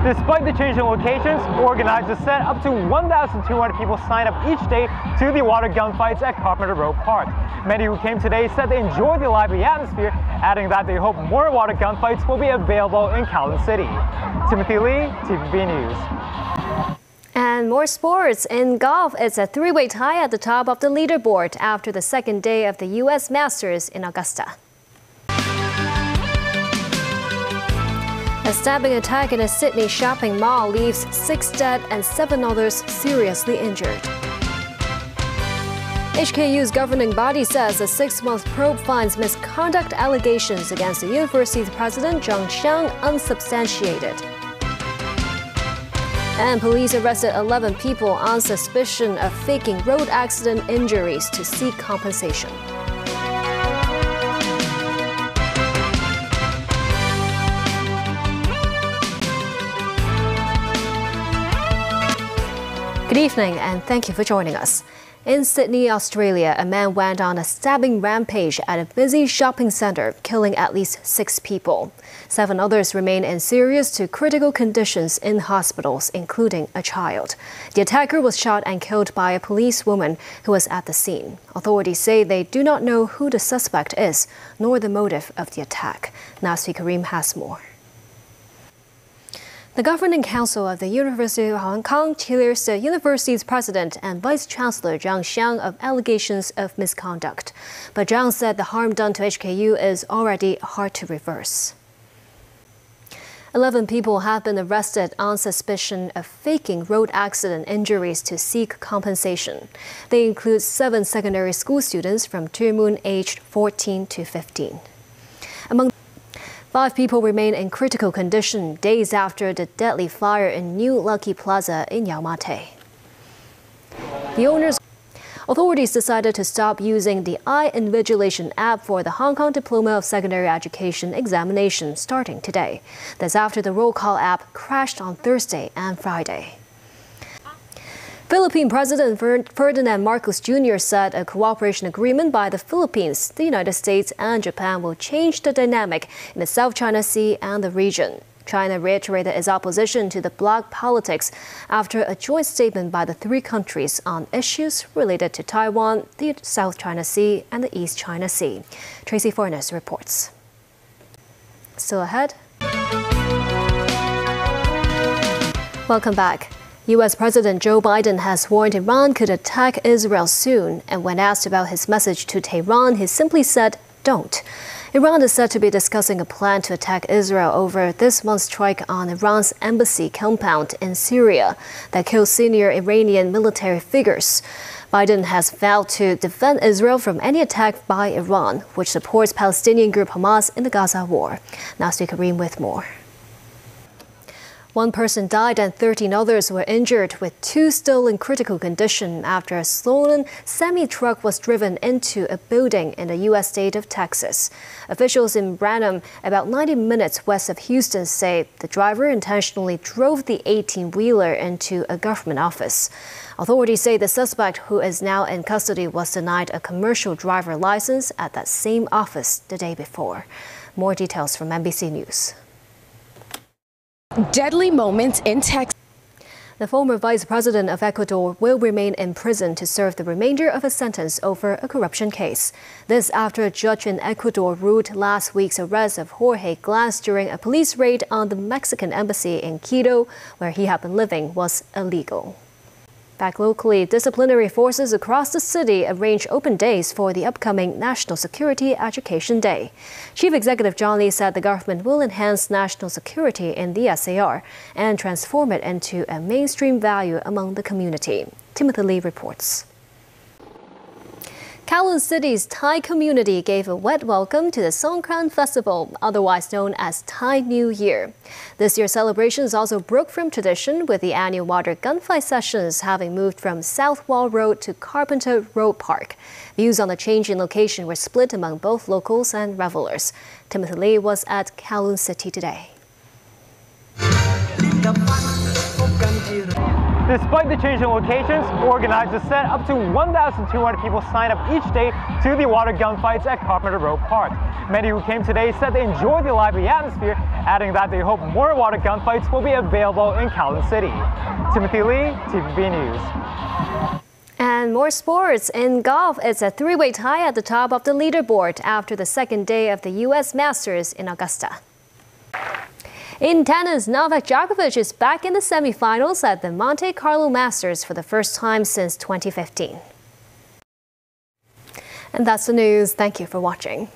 Despite the change in locations, organizers said up to 1,200 people signed up each day to the water gunfights at Carpenter Road Park. Many who came today said they enjoyed the lively atmosphere, adding that they hope more water gunfights will be available in Kowloon City. Timothy Lee, TVB News. And more sports. In golf, it's a three-way tie at the top of the leaderboard after the second day of the U.S. Masters in Augusta. A stabbing attack in a Sydney shopping mall leaves 6 dead and 7 others seriously injured. HKU's governing body says a 6-month probe finds misconduct allegations against the university's president, Zhang Xiang, unsubstantiated. And police arrested 11 people on suspicion of faking road accident injuries to seek compensation. Good evening and thank you for joining us. In Sydney, Australia, a man went on a stabbing rampage at a busy shopping centre, killing at least 6 people. 7 others remain in serious to critical conditions in hospitals, including a child. The attacker was shot and killed by a policewoman who was at the scene. Authorities say they do not know who the suspect is, nor the motive of the attack. Nasri Karim has more. The Governing Council of the University of Hong Kong clears the university's president and vice-chancellor Zhang Xiang of allegations of misconduct. But Zhang said the harm done to HKU is already hard to reverse. 11 people have been arrested on suspicion of faking road accident injuries to seek compensation. They include 7 secondary school students from Tuen Mun aged 14 to 15. Among 5 people remain in critical condition days after the deadly fire in New Lucky Plaza in Yau Ma Tei. Authorities decided to stop using the iInvigilation app for the Hong Kong Diploma of Secondary Education examination starting today. That's after the roll call app crashed on Thursday and Friday. Philippine President Ferdinand Marcos Jr. said a cooperation agreement by the Philippines, the United States and Japan will change the dynamic in the South China Sea and the region. China reiterated its opposition to the bloc politics after a joint statement by the 3 countries on issues related to Taiwan, the South China Sea and the East China Sea. Tracy Furness reports. Still ahead. Welcome back. U.S. President Joe Biden has warned Iran could attack Israel soon, and when asked about his message to Tehran, he simply said, "Don't." Iran is said to be discussing a plan to attack Israel over this month's strike on Iran's embassy compound in Syria that killed senior Iranian military figures. Biden has vowed to defend Israel from any attack by Iran, which supports Palestinian group Hamas in the Gaza war. Nasri Karim with more. 1 person died and 13 others were injured, with 2 still in critical condition after a stolen semi-truck was driven into a building in the U.S. state of Texas. Officials in Branham, about 90 minutes west of Houston, say the driver intentionally drove the 18-wheeler into a government office. Authorities say the suspect, who is now in custody, was denied a commercial driver license at that same office the day before. More details from NBC News. Deadly moments in Texas. The former vice president of Ecuador will remain in prison to serve the remainder of a sentence over a corruption case. This after a judge in Ecuador ruled last week's arrest of Jorge Glass during a police raid on the Mexican embassy in Quito, where he had been living, was illegal. Back locally, disciplinary forces across the city arranged open days for the upcoming National Security Education Day. Chief Executive John Lee said the government will enhance national security in the SAR and transform it into a mainstream value among the community. Timothy Lee reports. Kowloon City's Thai community gave a wet welcome to the Songkran Festival, otherwise known as Thai New Year. This year's celebrations also broke from tradition, with the annual water gunfight sessions having moved from South Wall Road to Carpenter Road Park. Views on the change in location were split among both locals and revelers. Timothy Lee was at Kowloon City today. Despite the change in locations, organizers said up to 1,200 people signed up each day to the water gunfights at Carpenter Road Park. Many who came today said they enjoyed the lively atmosphere, adding that they hope more water gunfights will be available in Kowloon City. Timothy Lee, TVB News. And more sports. In golf, it's a three-way tie at the top of the leaderboard after the second day of the U.S. Masters in Augusta. In tennis, Novak Djokovic is back in the semifinals at the Monte Carlo Masters for the first time since 2015. And that's the news. Thank you for watching.